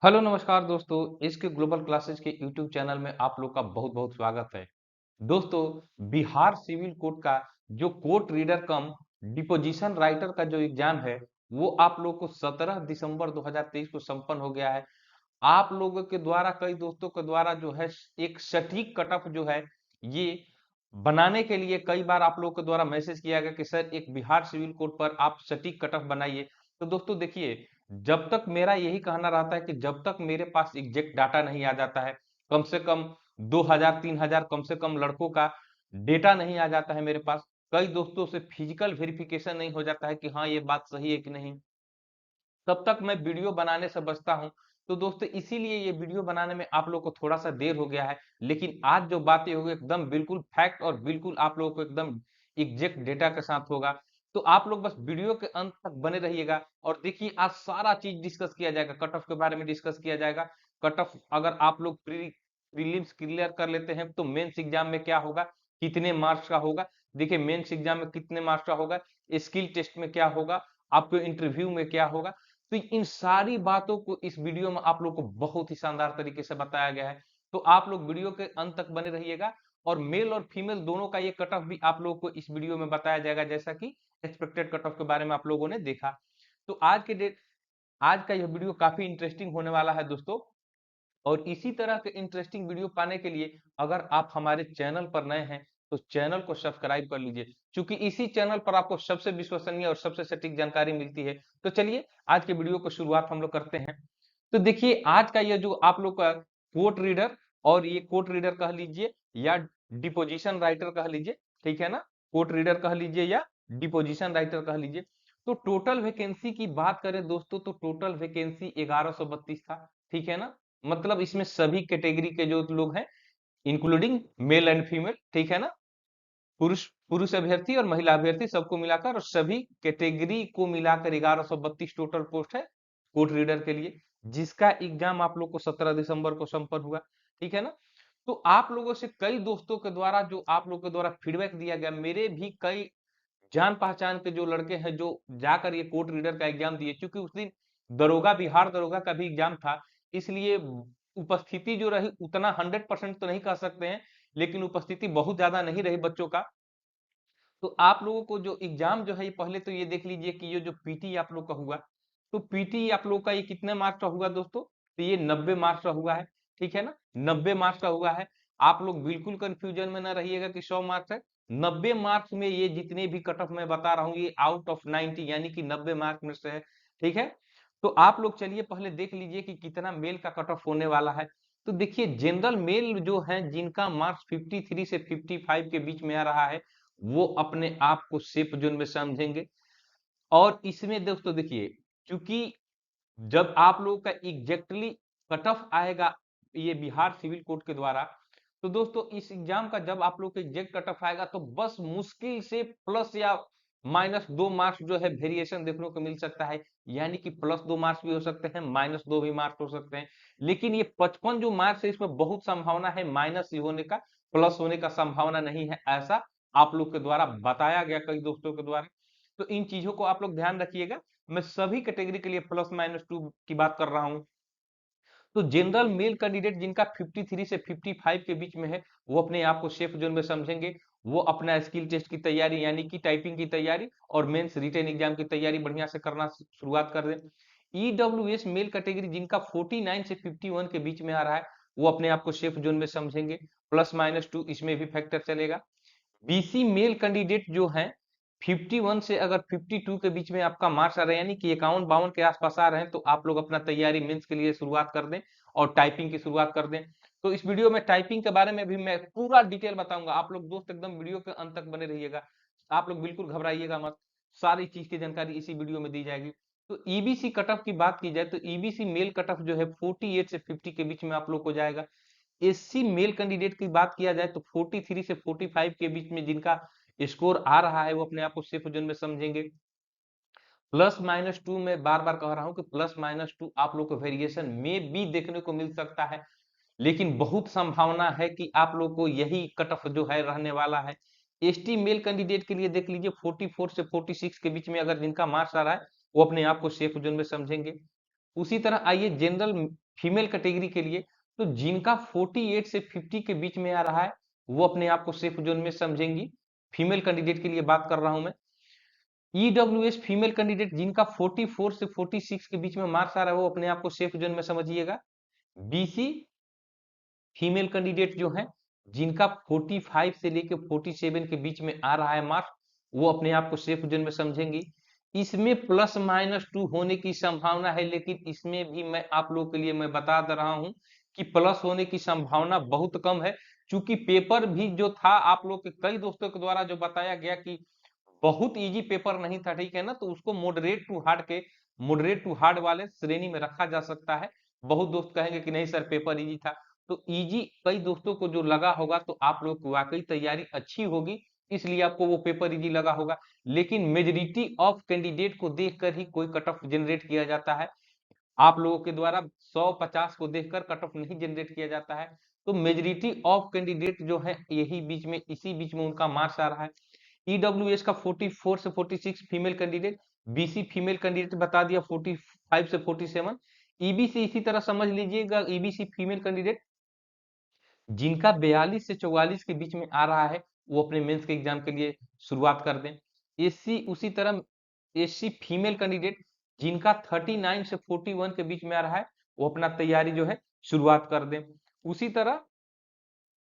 Hello नमस्कार दोस्तों, इसके ग्लोबल क्लासेस के यूट्यूब चैनल में आप लोग का बहुत बहुत स्वागत है। दोस्तों, बिहार सिविल कोड का जो court reader cum deposition writer का जो एग्जाम है वो आप लोग को 17 दिसंबर 2023 को संपन्न हो गया है। आप लोगों के द्वारा कई दोस्तों के द्वारा जो है एक सटीक कट ऑफ जो है ये बनाने के लिए कई बार आप लोगों के द्वारा मैसेज किया गया कि सर एक बिहार सिविल कोड पर आप सटीक कट ऑफ बनाइए। तो दोस्तों देखिए, जब तक मेरा यही कहना रहता है कि जब तक मेरे पास एग्जैक्ट डाटा नहीं आ जाता है, कम से कम 2000 3000 कम से कम लड़कों का डेटा नहीं आ जाता है मेरे पास, कई दोस्तों से फिजिकल वेरिफिकेशन नहीं हो जाता है कि हाँ ये बात सही है कि नहीं, तब तक मैं वीडियो बनाने से बचता हूं। तो दोस्तों इसीलिए ये वीडियो बनाने में आप लोग को थोड़ा सा देर हो गया है, लेकिन आज जो बातें होगी एकदम बिल्कुल फैक्ट और बिल्कुल आप लोगों को एकदम एग्जैक्ट डेटा के साथ होगा। तो आप लोग बस वीडियो के अंत तक बने रहिएगा और देखिए आज सारा चीज डिस्कस किया जाएगा, कट ऑफ के बारे में डिस्कस किया जाएगा। कट ऑफ अगर आप लोग प्रीलिम्स क्लियर कर लेते हैं तो मेंस एग्जाम में क्या होगा, कितने मार्क्स का होगा। देखिए मेंस एग्जाम में कितने मार्क्स का होगा, स्किल टेस्ट में क्या होगा, आपको इंटरव्यू में क्या होगा। तो इन सारी बातों को इस वीडियो में आप लोग को बहुत ही शानदार तरीके से बताया गया है। तो आप लोग वीडियो के अंत तक बने रहिएगा और मेल और फीमेल दोनों का ये कट ऑफ भी आप लोगों को इस वीडियो में बताया जाएगा, जैसा कि एक्सपेक्टेड कट ऑफ के बारे में आप लोगों ने देखा। तो आज का यह वीडियो काफी इंटरेस्टिंग होने वाला है दोस्तों। और इसी तरह के इंटरेस्टिंग वीडियो पाने के लिए अगर आप हमारे चैनल पर नए हैं तो चैनल को सब्सक्राइब कर लीजिए, क्योंकि इसी चैनल पर आपको सबसे विश्वसनीय और सबसे सटीक जानकारी मिलती है। तो चलिए आज के वीडियो को शुरुआत हम लोग करते हैं। तो देखिए आज का ये जो आप लोग का कोर्ट रीडर, और ये कोर्ट रीडर कह लीजिए या डिपोजिशन राइटर कह लीजिए, ठीक है ना, कोर्ट रीडर कह लीजिए या डिपोजिशन राइटर कह लीजिए। तो टोटल वैकेंसी की बात करें दोस्तों तो टोटल वैकेंसी 1132 था, ठीक है ना। मतलब इसमें सभी कैटेगरी के जो लोग हैं इंक्लूडिंग मेल एंड फीमेल, ठीक है ना, पुरुष पुरुष अभ्यर्थी और महिला अभ्यर्थी सबको मिलाकर और सभी कैटेगरी को मिलाकर 1132 टोटल पोस्ट है कोर्ट रीडर के लिए, जिसका एग्जाम आप लोग को 17 दिसंबर को संपन्न हुआ, ठीक है ना। तो आप लोगों से कई दोस्तों के द्वारा जो आप लोगों के द्वारा फीडबैक दिया गया, मेरे भी कई जान पहचान के जो लड़के हैं जो जाकर ये कोर्ट रीडर का एग्जाम दिए, क्योंकि उस दिन दरोगा बिहार दरोगा का भी एग्जाम था, इसलिए उपस्थिति जो रही उतना 100% तो नहीं कह सकते हैं, लेकिन उपस्थिति बहुत ज्यादा नहीं रही बच्चों का। तो आप लोगों को जो एग्जाम जो है ये पहले तो ये देख लीजिए कि ये जो पीटी आप लोग का हुआ, तो पीटी आप लोग का ये कितने मार्क्स का हुआ दोस्तों, तो ये 90 मार्क्स का हुआ है, ठीक है ना, 90 मार्क्स का हुआ है। आप लोग बिल्कुल कंफ्यूजन में ना रहिएगा कि 100 मार्क्स है। 90 मार्क्स में ये जितने भी कट ऑफ मैं बता रहा हूँ ये आउट ऑफ 90 यानी कि 90 मार्क्स में से है, ठीक है। तो आप लोग चलिए पहले देख लीजिए कि कितना मेल का कट ऑफ होने वाला है। तो देखिए जनरल मेल जो है जिनका मार्क्स 53 से 55 के बीच में आ रहा है वो अपने आप को सेफ जोन में समझेंगे। और इसमें दोस्तों देखिए, क्योंकि जब आप लोगों का एग्जैक्टली कट ऑफ आएगा ये बिहार सिविल कोड के द्वारा, तो दोस्तों इस एग्जाम का जब आप लोग का एग्जैक्ट कट ऑफ आएगा तो बस मुश्किल से प्लस या -2 मार्क्स जो है वेरिएशन देखने को मिल सकता है, यानी कि +2 मार्क्स भी हो सकते हैं, -2 भी मार्क्स हो सकते हैं। लेकिन ये 55 जो मार्क्स है इसमें बहुत संभावना है माइनस ही होने का, प्लस होने का संभावना नहीं है, ऐसा आप लोग के द्वारा बताया गया कई दोस्तों के द्वारा। तो इन चीजों को आप लोग ध्यान रखिएगा। मैं सभी कैटेगरी के लिए +-2 की बात कर रहा हूं। तो जनरल मेल कैंडिडेट जिनका 53 से 55 के बीच में है वो अपने आप को सेफ जोन में समझेंगे। वो अपना स्किल टेस्ट की तैयारी यानी कि टाइपिंग की तैयारी और मेंस रिटेन एग्जाम की तैयारी बढ़िया से करना शुरुआत कर दें। ईडब्ल्यूएस मेल कैटेगरी जिनका 49 से 51 के बीच में आ रहा है वो अपने आप को सेफ जोन में समझेंगे, +-2 इसमें भी फैक्टर चलेगा। बीसी मेल कैंडिडेट जो हैं 51 से अगर 52 के बीच में आपका मार्क्स आ रहा है यानी कि 51-52 के आसपास आ रहे हैं तो आप लोग अपना तैयारी मेंस के लिए शुरुआत कर दें और टाइपिंग की शुरुआत कर दें। तो इस वीडियो में टाइपिंग के बारे में भी मैं पूरा डिटेल बताऊंगा, आप लोग दोस्त एकदम वीडियो के अंत तक बने रहिएगा। आप लोग बिल्कुल घबराइएगा मत, सारी चीज की जानकारी इसी वीडियो में दी जाएगी। तो ईबीसी कट ऑफ की बात की जाए तो ईबीसी मेल कट ऑफ जो है 48 से 50 के बीच में आप लोग को जाएगा। एससी मेल कैंडिडेट की बात किया जाए तो 43 से 45 के बीच में जिनका स्कोर आ रहा है वो अपने आप को सेफ जोन में समझेंगे। +-2 में बार बार कह रहा हूं कि +-2 आप लोग को वेरिएशन में भी देखने को मिल सकता है, लेकिन बहुत संभावना है कि आप लोग को यही कट ऑफ जो है रहने वाला है। एसटी मेल कैंडिडेट के लिए देख लीजिए 44 से 46 के बीच में अगर जिनका मार्क्स आ रहा है वो अपने आप को सेफ जोन में समझेंगे। उसी तरह आइए जनरल फीमेल कैटेगरी के लिए, तो जिनका 48 से 50 के बीच में आ रहा है वो अपने आप को सेफ जोन में समझेंगी। फीमेल कैंडिडेट के लिए बात कर रहा हूं मैं। ईडब्ल्यूएस फीमेल कैंडिडेट जिनका 44 से 46 के बीच में मार्क्स आ रहा है वो अपने आप को सेफ जोन में समझिएगा। बीसी फीमेल कैंडिडेट जो है जिनका 45 से लेके 47 के बीच में आ रहा है मार्क्स, वो अपने आप को सेफ जोन में समझेंगी। इसमें +-2 होने की संभावना है, लेकिन इसमें भी मैं आप लोगों के लिए मैं बता दे रहा हूं कि प्लस होने की संभावना बहुत कम है, क्योंकि पेपर भी जो था आप लोग के कई दोस्तों के द्वारा जो बताया गया कि बहुत इजी पेपर नहीं था, ठीक है ना, तो उसको मॉडरेट टू हार्ड वाले श्रेणी में रखा जा सकता है। बहुत दोस्त कहेंगे कि नहीं सर पेपर इजी था, तो इजी कई दोस्तों को जो लगा होगा तो आप लोग की वाकई तैयारी अच्छी होगी, इसलिए आपको वो पेपर इजी लगा होगा। लेकिन मेजोरिटी ऑफ कैंडिडेट को देखकर ही कोई कट ऑफ जनरेट किया जाता है। आप लोगों के द्वारा 100-50 को देखकर कट ऑफ नहीं जनरेट किया जाता है। तो मेजोरिटी ऑफ कैंडिडेट जो है यही बीच में, इसी बीच में उनका मार्क्स आ रहा है। ईडब्ल्यूएस का 44 से 46 female candidate, BC female candidate बता दिया 45 से 47। ईबीसी इसी तरह समझ लीजिएगा, ईबीसी फीमेल कैंडिडेट जिनका 42 से 44 के बीच में आ रहा है वो अपने मेंस के एग्जाम के लिए शुरुआत कर दें। एससी उसी तरह, एससी फीमेल कैंडिडेट जिनका 39 से 41 के बीच में आ रहा है वो अपना तैयारी जो है शुरुआत कर दें। उसी तरह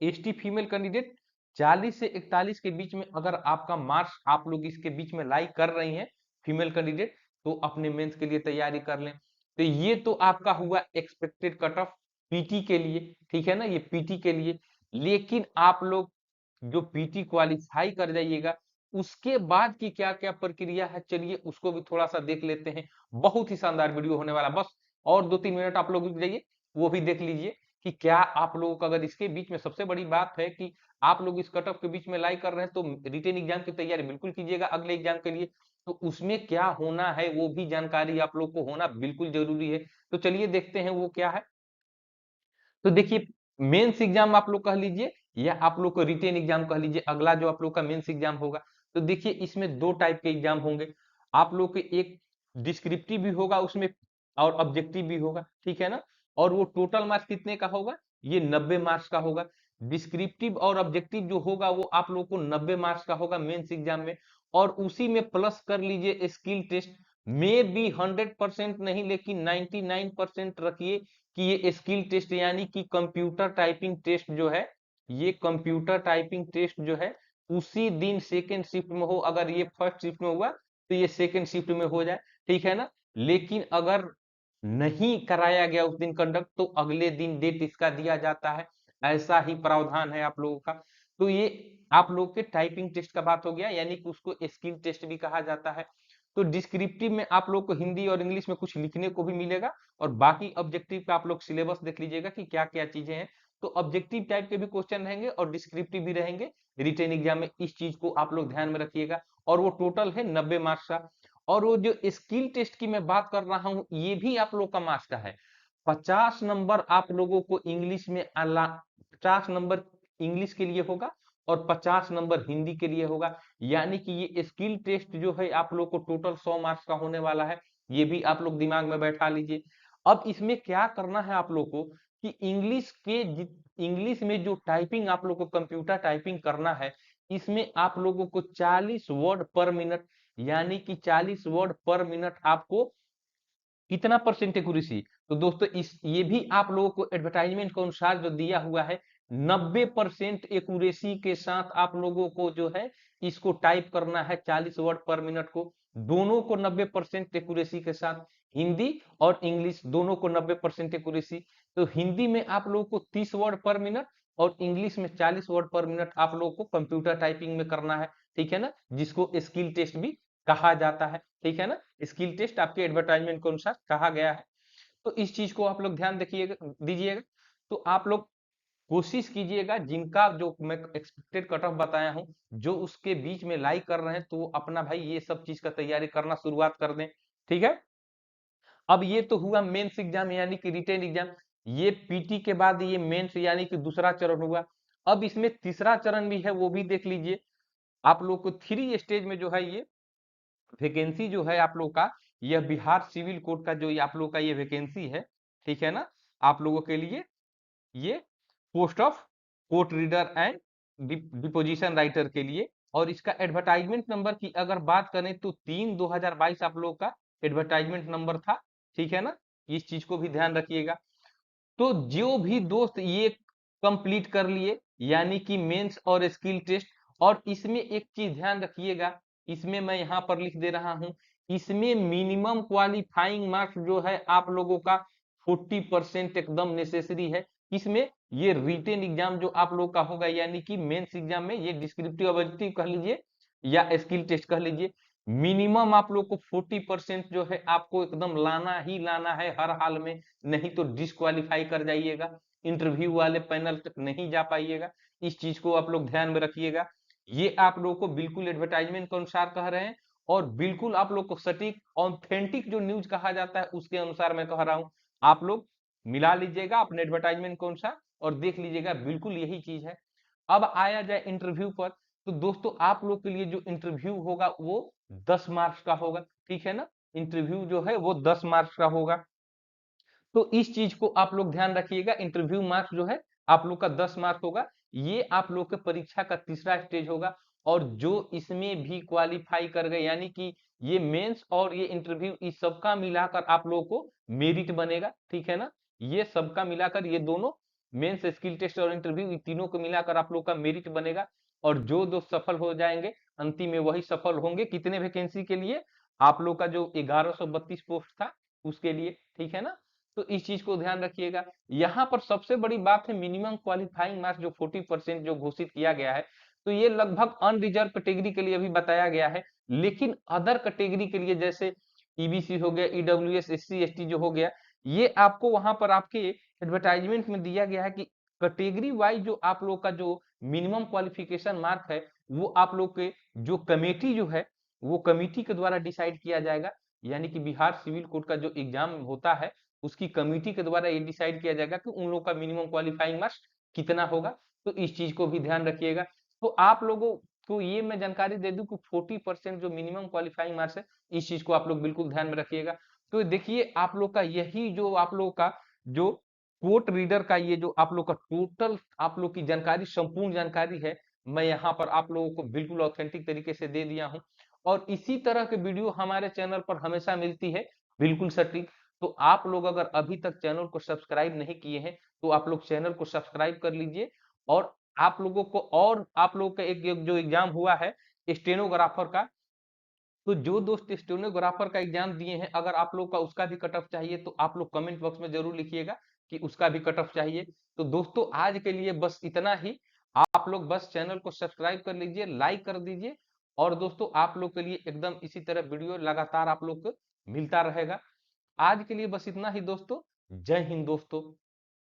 एसटी फीमेल कैंडिडेट 40 से 41 के बीच में अगर आपका मार्क्स आप लोग इसके बीच में लाई कर रही हैं फीमेल कैंडिडेट, तो अपने मेंस के लिए तैयारी कर लें। तो ये तो आपका हुआ एक्सपेक्टेड कट ऑफ पीटी के लिए, ठीक है ना, ये पीटी के लिए। लेकिन आप लोग जो पीटी क्वालिफाई कर जाइएगा उसके बाद की क्या क्या प्रक्रिया है, चलिए उसको भी थोड़ा सा देख लेते हैं। बहुत ही शानदार वीडियो होने वाला, बस और 2-3 मिनट आप लोग रुक जाइए, वो भी देख लीजिए कि क्या आप लोगों का, अगर इसके बीच में सबसे बड़ी बात है कि आप लोग इस कट ऑफ के बीच में लाई कर रहे हैं, तो रिटेन एग्जाम की तैयारी बिल्कुल कीजिएगा अगले एग्जाम के लिए। तो उसमें क्या होना है वो भी जानकारी आप लोग को होना बिल्कुल जरूरी है। तो चलिए देखते हैं वो क्या है। तो देखिए, मेंस एग्जाम आप लोग कह लीजिए या आप लोग को रिटेन एग्जाम कह लीजिए, अगला जो आप लोग का मेंस एग्जाम होगा, तो देखिए इसमें दो टाइप के एग्जाम होंगे। आप लोग के एक डिस्क्रिप्टिव भी होगा उसमें और ऑब्जेक्टिव भी होगा, ठीक है ना। और वो टोटल मार्क्स कितने का होगा, ये 90 मार्क्स का होगा। डिस्क्रिप्टिव और ऑब्जेक्टिव जो होगा वो आप लोग को 90 मार्क्स का होगा मेंस एग्जाम में। और उसी में प्लस कर लीजिए स्किल टेस्ट, में भी 100% नहीं लेकिन 99% रखिए कि ये स्किल टेस्ट यानी कि कंप्यूटर टाइपिंग टेस्ट जो है, ये कंप्यूटर टाइपिंग टेस्ट जो है उसी दिन सेकेंड शिफ्ट में हो। अगर ये फर्स्ट शिफ्ट में हुआ तो ये सेकेंड शिफ्ट में हो जाए, ठीक है ना। लेकिन अगर नहीं कराया गया उस दिन कंडक्ट तो अगले दिन डेट इसका दिया जाता है, ऐसा ही प्रावधान है आप लोगों का। तो ये आप लोग के टाइपिंग टेस्ट का बात हो गया, यानी कि उसको स्किल टेस्ट भी कहा जाता है। तो डिस्क्रिप्टिव में आप लोग को हिंदी और इंग्लिश में कुछ लिखने को भी मिलेगा, और बाकी ऑब्जेक्टिव का आप लोग सिलेबस देख लीजिएगा कि क्या क्या चीजें हैं। तो ऑब्जेक्टिव टाइप के भी क्वेश्चन रहेंगे और डिस्क्रिप्टिव भी रहेंगे रिटेन एग्जाम में, इस चीज को आप लोग ध्यान में रखिएगा। और वो टोटल है 90 मार्क्स का। और वो जो स्किल टेस्ट की मैं बात कर रहा हूँ ये भी आप लोग का मार्क्स का है। 50 नंबर आप लोगों को इंग्लिश में 50 नंबर इंग्लिश के लिए होगा और 50 नंबर हिंदी के लिए होगा। यानी कि ये स्किल टेस्ट जो है आप लोग को टोटल 100 मार्क्स का होने वाला है, ये भी आप लोग दिमाग में बैठा लीजिए। अब इसमें क्या करना है आप लोग को कि इंग्लिश में जो टाइपिंग आप लोग को कंप्यूटर टाइपिंग करना है, इसमें आप लोगों को 40 वर्ड पर मिनट, यानी कि 40 वर्ड पर मिनट आपको कितना परसेंट एक्यूरेसी, तो दोस्तों इस ये भी आप लोगों को एडवर्टाइजमेंट के अनुसार जो दिया हुआ है 90% एक्यूरेसी के साथ आप लोगों को जो है इसको टाइप करना है 40 वर्ड पर मिनट को, दोनों को 90% एक्यूरेसी के साथ। हिंदी और इंग्लिश दोनों को 90% एक्यूरेसी। तो हिंदी में आप लोगों को 30 वर्ड पर मिनट और इंग्लिश में 40 वर्ड पर मिनट आप लोगों को कंप्यूटर टाइपिंग में करना है, ठीक है ना, जिसको स्किल टेस्ट भी कहा जाता है, ठीक है ना। स्किल टेस्ट आपके एडवर्टाइजमेंट के अनुसार कहा गया है। तो इस चीज को आप लोग ध्यान रखिएगा, दीजिएगा। तो आप लोग कोशिश कीजिएगा जिनका जो मैं एक्सपेक्टेड कट ऑफ बताया हूं, जो उसके बीच में लाइक कर रहे हैं, तो वो अपना भाई ये सब चीज का तैयारी करना शुरुआत कर दें, ठीक है। अब ये तो हुआ मेंस एग्जाम यानी कि रिटेन एग्जाम, ये पीटी के बाद ये मेंस यानी कि दूसरा चरण हुआ। अब इसमें तीसरा चरण भी है, वो भी देख लीजिए। आप लोग को 3 स्टेज में जो है ये वैकेंसी जो है आप लोग का, यह बिहार सिविल कोड का जो ये आप लोग का ये वैकेंसी है, ठीक है ना। आप लोगों के लिए ये post of court reader and deposition writer के लिए। और इसका एडवर्टाइजमेंट नंबर की अगर बात करें तो 3/2022 आप लोगों का एडवर्टाइजमेंट नंबर था, ठीक है ना। इस चीज को भी ध्यान रखिएगा। तो जो भी दोस्त ये कंप्लीट कर लिए यानी कि मेंस और स्किल टेस्ट, और इसमें एक चीज ध्यान रखिएगा, इसमें मैं यहाँ पर लिख दे रहा हूँ, इसमें मिनिमम क्वालिफाइंग मार्क्स जो है आप लोगों का 40% एकदम नेसेसरी है। इसमें ये रिटेन एग्जाम जो आप लोग का होगा यानी कि मेंस एग्जाम में ये डिस्क्रिप्टिव ऑब्जेक्टिव कह लीजिए या स्किल टेस्ट कह लीजिए, मिनिमम आप लोग को 40% जो है आपको एकदम लाना ही लाना है हर हाल में, नहीं तो डिस्क्वालीफाई कर जाइएगा, इंटरव्यू वाले पैनल तक नहीं जा पाइएगा। इस चीज को आप लोग ध्यान में रखिएगा। ये आप लोगों को बिल्कुल एडवर्टाइजमेंट के अनुसार कह रहे हैं, और बिल्कुल आप लोग को सटीक ऑथेंटिक जो न्यूज कहा जाता है उसके अनुसार मैं कह रहा हूं। आप लोग मिला लीजिएगा अपने एडवर्टाइजमेंट के अनुसार और देख लीजिएगा, बिल्कुल यही चीज है। अब आया जाए इंटरव्यू पर, तो दोस्तों आप लोग के लिए जो इंटरव्यू होगा वो 10 मार्क्स का होगा, ठीक है ना। इंटरव्यू जो है वो 10 मार्क्स का होगा। तो इस चीज को आप लोग ध्यान रखिएगा, इंटरव्यू मार्क्स जो है आप लोग का 10 मार्क होगा। ये आप लोग के परीक्षा का तीसरा स्टेज होगा। और जो इसमें भी क्वालिफाई कर गए यानी कि ये मेंस और ये इंटरव्यू इस सबका मिलाकर आप लोगों को मेरिट बनेगा, ठीक है ना। ये सबका मिलाकर ये दोनों मेंस स्किल टेस्ट और इंटरव्यू इन तीनों को मिलाकर आप लोग का मेरिट बनेगा। और जो दोस्त सफल हो जाएंगे अंतिम में वही सफल होंगे, कितने वैकेंसी के लिए, आप लोग का जो 1132 पोस्ट था उसके लिए, ठीक है ना। तो इस चीज को ध्यान रखिएगा। यहाँ पर सबसे बड़ी बात है मिनिमम क्वालिफाइंग मार्क्स जो 40% जो घोषित किया गया है, तो ये लगभग अनरिजर्व कैटेगरी के लिए अभी बताया गया है। लेकिन अदर कैटेगरी के लिए जैसे ईबीसी हो गया, ईडब्ल्यूएस, एससी एसटी जो हो गया, ये आपको वहां पर आपके एडवर्टाइजमेंट में दिया गया है कि कैटेगरी वाइज जो आप लोग का जो मिनिमम क्वालिफिकेशन मार्क है वो आप लोग के जो कमेटी जो है वो कमेटी के द्वारा डिसाइड किया जाएगा। यानी कि बिहार सिविल कोड का जो एग्जाम होता है उसकी कमेटी के द्वारा ये डिसाइड किया जाएगा कि उन लोगों का मिनिमम क्वालिफाइंग मार्क्स कितना होगा। तो इस चीज को भी ध्यान रखिएगा। तो आप लोगों को ये मैं जानकारी दे दूं कि 40% जो मिनिमम क्वालिफाइंग मार्क्स है, इस चीज को आप लोग बिल्कुल ध्यान में रखिएगा। तो देखिए आप लोग का यही जो आप लोग का जो कोर्ट रीडर का ये जो आप लोग का टोटल आप लोग की जानकारी संपूर्ण जानकारी है, मैं यहाँ पर आप लोगों को बिल्कुल ऑथेंटिक तरीके से दे दिया हूँ। और इसी तरह के वीडियो हमारे चैनल पर हमेशा मिलती है, बिल्कुल सटीक। तो आप लोग अगर अभी तक चैनल को सब्सक्राइब नहीं किए हैं तो आप लोग चैनल को सब्सक्राइब कर लीजिए। और आप लोगों को, और आप लोग का एक जो एग्जाम हुआ है स्टेनोग्राफर का, तो जो दोस्त स्टेनोग्राफर का एग्जाम दिए हैं अगर आप लोग का उसका भी कट ऑफ चाहिए तो आप लोग कमेंट बॉक्स में जरूर लिखिएगा कि उसका भी कट ऑफ चाहिए। तो दोस्तों आज के लिए बस इतना ही। आप लोग बस चैनल को सब्सक्राइब कर लीजिए, लाइक कर दीजिए। और दोस्तों आप लोग के लिए एकदम इसी तरह वीडियो लगातार आप लोग को मिलता रहेगा। आज के लिए बस इतना ही दोस्तों। जय हिंद दोस्तों।